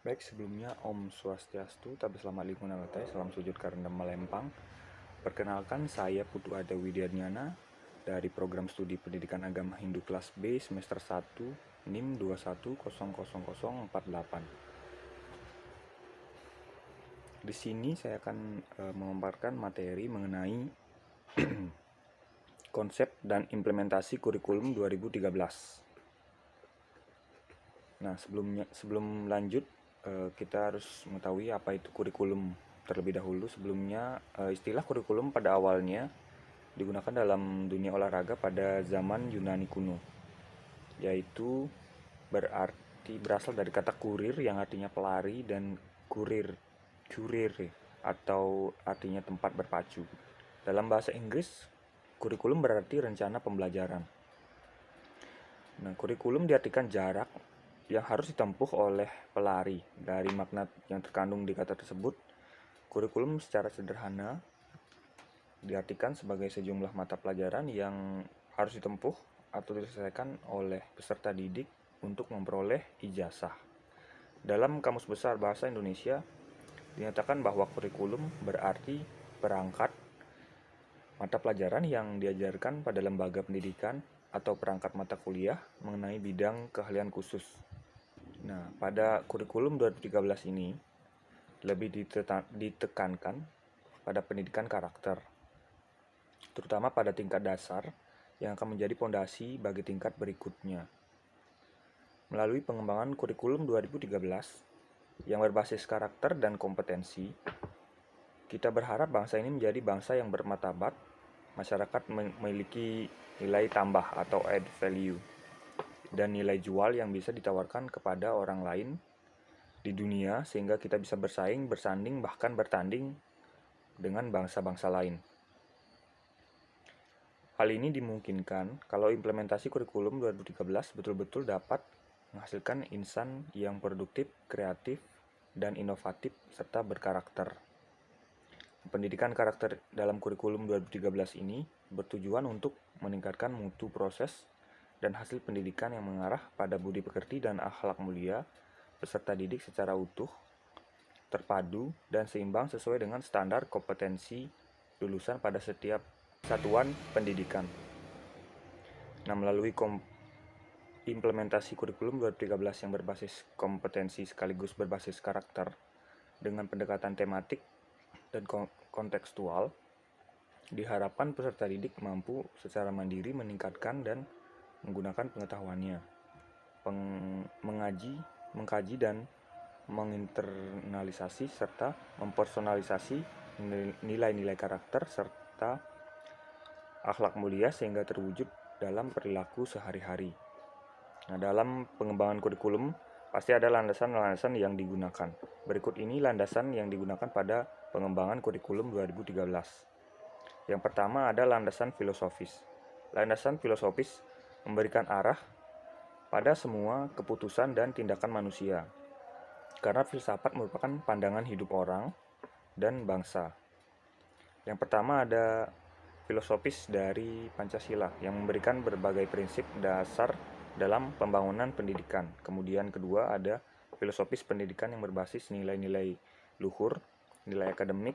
Baik, sebelumnya Om Swastiastu, Tabes Selamat Lingkungan Latai, salam sujud karena melempang. Perkenalkan, saya Putu Ade Widianyana dari Program Studi Pendidikan Agama Hindu kelas B semester 1 NIM 21000048. Di sini saya akan memaparkan materi mengenai konsep dan implementasi kurikulum 2013. Nah, sebelum lanjut, kita harus mengetahui apa itu kurikulum terlebih dahulu. Sebelumnya, istilah kurikulum pada awalnya digunakan dalam dunia olahraga pada zaman Yunani kuno, yaitu berasal dari kata kurir yang artinya pelari dan kurir atau artinya tempat berpacu. Dalam bahasa Inggris, kurikulum berarti rencana pembelajaran. Nah, kurikulum diartikan jarak yang harus ditempuh oleh pelari. Dari makna yang terkandung di kata tersebut, kurikulum secara sederhana diartikan sebagai sejumlah mata pelajaran yang harus ditempuh atau diselesaikan oleh peserta didik untuk memperoleh ijazah. Dalam Kamus Besar Bahasa Indonesia, dinyatakan bahwa kurikulum berarti perangkat mata pelajaran yang diajarkan pada lembaga pendidikan atau perangkat mata kuliah mengenai bidang keahlian khusus. Nah, pada kurikulum 2013 ini lebih ditekankan pada pendidikan karakter, terutama pada tingkat dasar yang akan menjadi fondasi bagi tingkat berikutnya. Melalui pengembangan kurikulum 2013 yang berbasis karakter dan kompetensi, kita berharap bangsa ini menjadi bangsa yang bermartabat, masyarakat memiliki nilai tambah atau add value, dan nilai jual yang bisa ditawarkan kepada orang lain di dunia sehingga kita bisa bersaing, bersanding, bahkan bertanding dengan bangsa-bangsa lain. Hal ini dimungkinkan kalau implementasi kurikulum 2013 betul-betul dapat menghasilkan insan yang produktif, kreatif, dan inovatif serta berkarakter. Pendidikan karakter dalam kurikulum 2013 ini bertujuan untuk meningkatkan mutu proses dan hasil pendidikan yang mengarah pada budi pekerti dan akhlak mulia peserta didik secara utuh, terpadu, dan seimbang sesuai dengan standar kompetensi lulusan pada setiap satuan pendidikan. Nah, melalui implementasi kurikulum 2013 yang berbasis kompetensi sekaligus berbasis karakter dengan pendekatan tematik dan kontekstual, diharapkan peserta didik mampu secara mandiri meningkatkan dan menggunakan pengetahuannya, mengkaji dan menginternalisasi serta mempersonalisasi nilai-nilai karakter serta akhlak mulia sehingga terwujud dalam perilaku sehari-hari. Nah, dalam pengembangan kurikulum pasti ada landasan-landasan yang digunakan. Berikut ini landasan yang digunakan pada pengembangan kurikulum 2013. Yang pertama ada landasan filosofis. Landasan filosofis memberikan arah pada semua keputusan dan tindakan manusia, karena filsafat merupakan pandangan hidup orang dan bangsa. Yang pertama ada filosofis dari Pancasila yang memberikan berbagai prinsip dasar dalam pembangunan pendidikan. Kemudian kedua ada filosofis pendidikan yang berbasis nilai-nilai luhur, nilai akademik,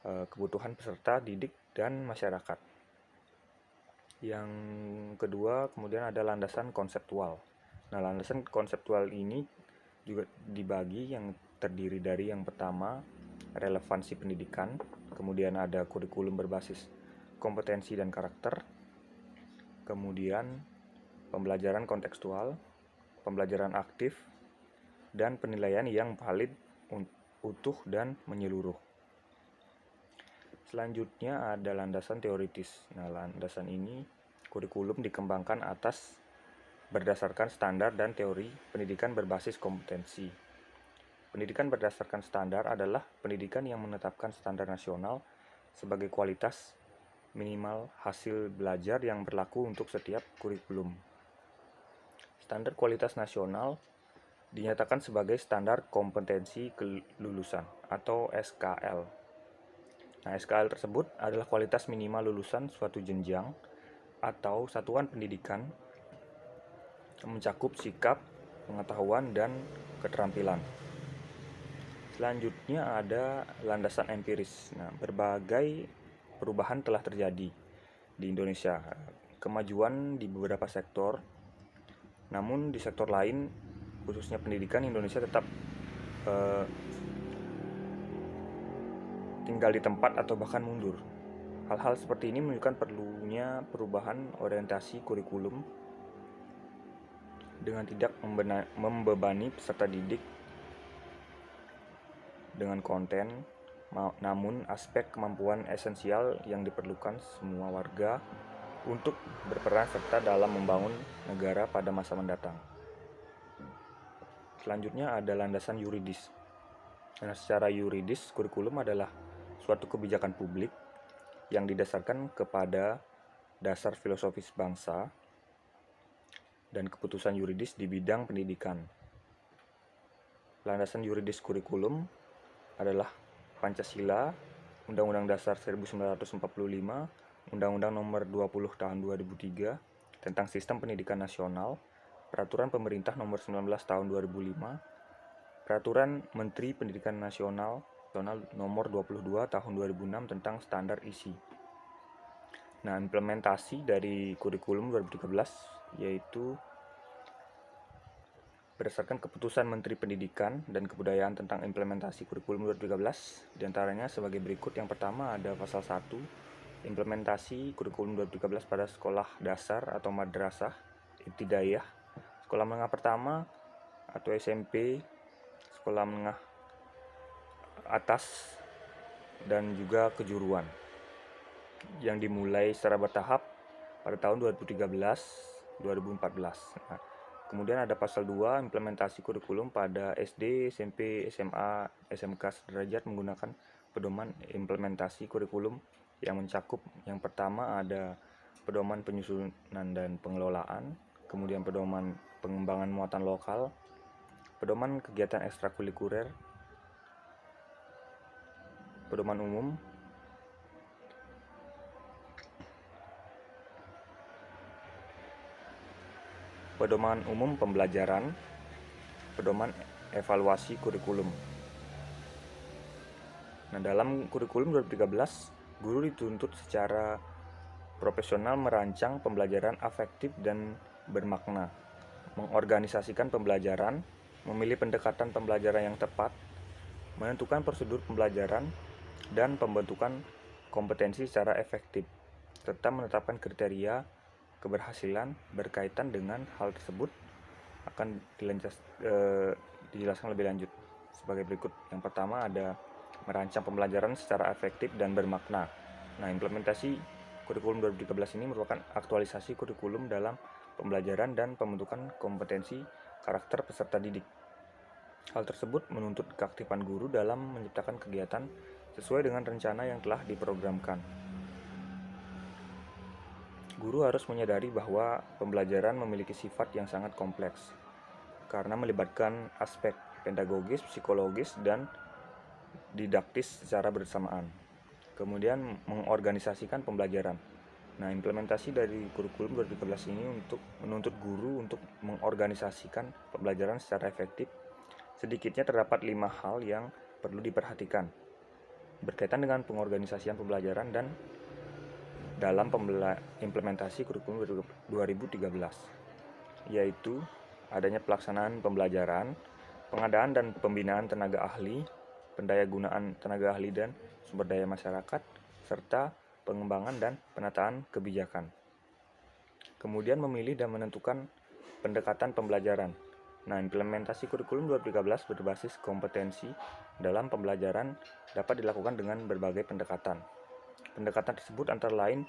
kebutuhan peserta didik dan masyarakat. Yang kedua kemudian ada landasan konseptual. Nah, landasan konseptual ini juga dibagi yang terdiri dari yang pertama relevansi pendidikan, kemudian ada kurikulum berbasis kompetensi dan karakter, kemudian pembelajaran kontekstual, pembelajaran aktif, dan penilaian yang valid, utuh, dan menyeluruh. Selanjutnya ada landasan teoritis. Nah, landasan ini kurikulum dikembangkan berdasarkan standar dan teori pendidikan berbasis kompetensi. Pendidikan berdasarkan standar adalah pendidikan yang menetapkan standar nasional sebagai kualitas minimal hasil belajar yang berlaku untuk setiap kurikulum. Standar kualitas nasional dinyatakan sebagai standar kompetensi kelulusan atau SKL. Nah, SKL tersebut adalah kualitas minimal lulusan suatu jenjang atau satuan pendidikan yang mencakup sikap, pengetahuan, dan keterampilan. Selanjutnya ada landasan empiris. Nah, berbagai perubahan telah terjadi di Indonesia. Kemajuan di beberapa sektor, namun di sektor lain, khususnya pendidikan, Indonesia tetap tinggal di tempat atau bahkan mundur. Hal-hal seperti ini menunjukkan perlunya perubahan orientasi kurikulum dengan tidak membebani peserta didik dengan konten, namun aspek kemampuan esensial yang diperlukan semua warga untuk berperan serta dalam membangun negara pada masa mendatang. Selanjutnya ada landasan yuridis. Karena secara yuridis, kurikulum adalah suatu kebijakan publik yang didasarkan kepada dasar filosofis bangsa dan keputusan yuridis di bidang pendidikan. Landasan yuridis kurikulum adalah Pancasila, Undang-Undang Dasar 1945, Undang-Undang Nomor 20 Tahun 2003 tentang Sistem Pendidikan Nasional, Peraturan Pemerintah Nomor 19 Tahun 2005, Peraturan Menteri Pendidikan Nasional Nomor 22 Tahun 2006 tentang standar isi. Nah, implementasi dari kurikulum 2013 yaitu berdasarkan keputusan Menteri Pendidikan dan Kebudayaan tentang implementasi kurikulum 2013, diantaranya sebagai berikut. Yang pertama ada pasal 1, implementasi kurikulum 2013 pada sekolah dasar atau madrasah ibtidaiyah, sekolah menengah pertama atau SMP, sekolah menengah atas, dan juga kejuruan, yang dimulai secara bertahap pada tahun 2013-2014. Nah, kemudian ada pasal 2, implementasi kurikulum pada SD, SMP, SMA, SMK sederajat menggunakan pedoman implementasi kurikulum yang mencakup yang pertama ada pedoman penyusunan dan pengelolaan, kemudian pedoman pengembangan muatan lokal, pedoman kegiatan ekstrakurikuler, pedoman umum, pedoman umum pembelajaran, pedoman evaluasi kurikulum. Nah, dalam kurikulum 2013, guru dituntut secara profesional merancang pembelajaran afektif dan bermakna, mengorganisasikan pembelajaran, memilih pendekatan pembelajaran yang tepat, menentukan prosedur pembelajaran, dan pembentukan kompetensi secara efektif, serta menetapkan kriteria keberhasilan berkaitan dengan hal tersebut akan dijelaskan lebih lanjut sebagai berikut. Yang pertama ada merancang pembelajaran secara efektif dan bermakna. Nah, implementasi kurikulum 2013 ini merupakan aktualisasi kurikulum dalam pembelajaran dan pembentukan kompetensi karakter peserta didik. Hal tersebut menuntut keaktifan guru dalam menciptakan kegiatan sesuai dengan rencana yang telah diprogramkan. Guru harus menyadari bahwa pembelajaran memiliki sifat yang sangat kompleks karena melibatkan aspek pedagogis, psikologis, dan didaktis secara bersamaan. Kemudian mengorganisasikan pembelajaran. Nah, implementasi dari kurikulum 2013 ini untuk menuntut guru untuk mengorganisasikan pembelajaran secara efektif. Sedikitnya terdapat 5 hal yang perlu diperhatikan berkaitan dengan pengorganisasian pembelajaran dan dalam implementasi kurikulum 2013, yaitu adanya pelaksanaan pembelajaran, pengadaan dan pembinaan tenaga ahli, pendayagunaan tenaga ahli dan sumber daya masyarakat, serta pengembangan dan penataan kebijakan. Kemudian memilih dan menentukan pendekatan pembelajaran. Nah, implementasi kurikulum 2013 berbasis kompetensi dalam pembelajaran dapat dilakukan dengan berbagai pendekatan. Pendekatan tersebut antara lain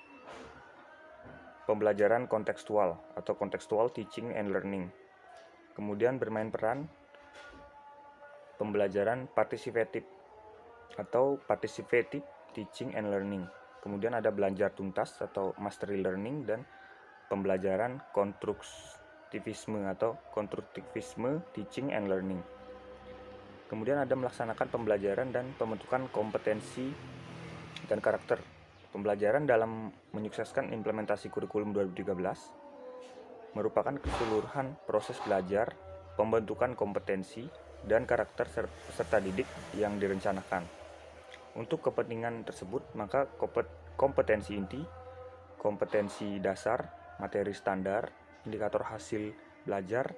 pembelajaran kontekstual atau contextual teaching and learning. Kemudian bermain peran pembelajaran partisipatif atau participative teaching and learning. Kemudian ada belajar tuntas atau mastery learning dan pembelajaran konstruktivisme atau konstruktivisme teaching and learning. Kemudian ada melaksanakan pembelajaran dan pembentukan kompetensi dan karakter. Pembelajaran dalam menyukseskan implementasi kurikulum 2013 merupakan keseluruhan proses belajar, pembentukan kompetensi, dan karakter peserta didik yang direncanakan. Untuk kepentingan tersebut, maka kompetensi inti, kompetensi dasar, materi standar, indikator hasil belajar,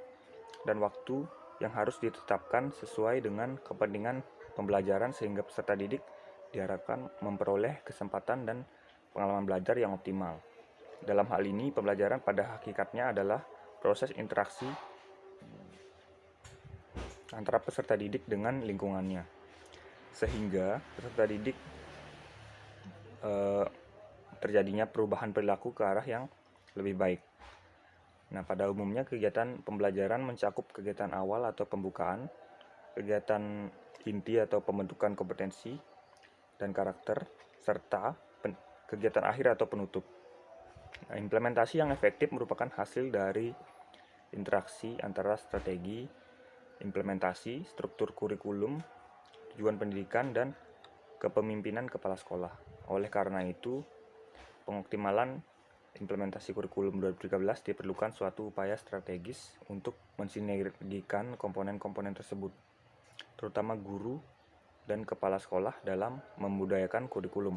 dan waktu yang harus ditetapkan sesuai dengan kepentingan pembelajaran sehingga peserta didik diharapkan memperoleh kesempatan dan pengalaman belajar yang optimal. Dalam hal ini, pembelajaran pada hakikatnya adalah proses interaksi antara peserta didik dengan lingkungannya, sehingga peserta didik terjadinya perubahan perilaku ke arah yang lebih baik. Nah, pada umumnya kegiatan pembelajaran mencakup kegiatan awal atau pembukaan, kegiatan inti atau pembentukan kompetensi dan karakter, serta kegiatan akhir atau penutup. Nah, implementasi yang efektif merupakan hasil dari interaksi antara strategi, implementasi, struktur kurikulum, tujuan pendidikan, dan kepemimpinan kepala sekolah. Oleh karena itu, pengoptimalan implementasi kurikulum 2013 diperlukan suatu upaya strategis untuk mensinergikan komponen-komponen tersebut, terutama guru dan kepala sekolah dalam membudayakan kurikulum.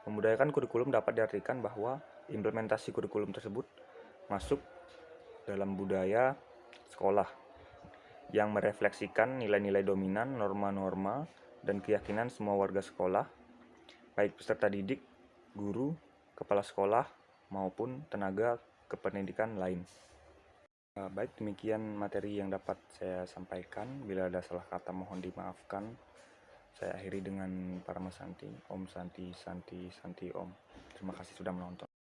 Membudayakan kurikulum dapat diartikan bahwa implementasi kurikulum tersebut masuk dalam budaya sekolah yang merefleksikan nilai-nilai dominan, norma-norma, dan keyakinan semua warga sekolah, baik peserta didik, guru, kepala sekolah, maupun tenaga kependidikan lain. Baik, demikian materi yang dapat saya sampaikan. Bila ada salah kata mohon dimaafkan. Saya akhiri dengan Parama Santi, Om Santi, Santi, Santi Om. Terima kasih sudah menonton.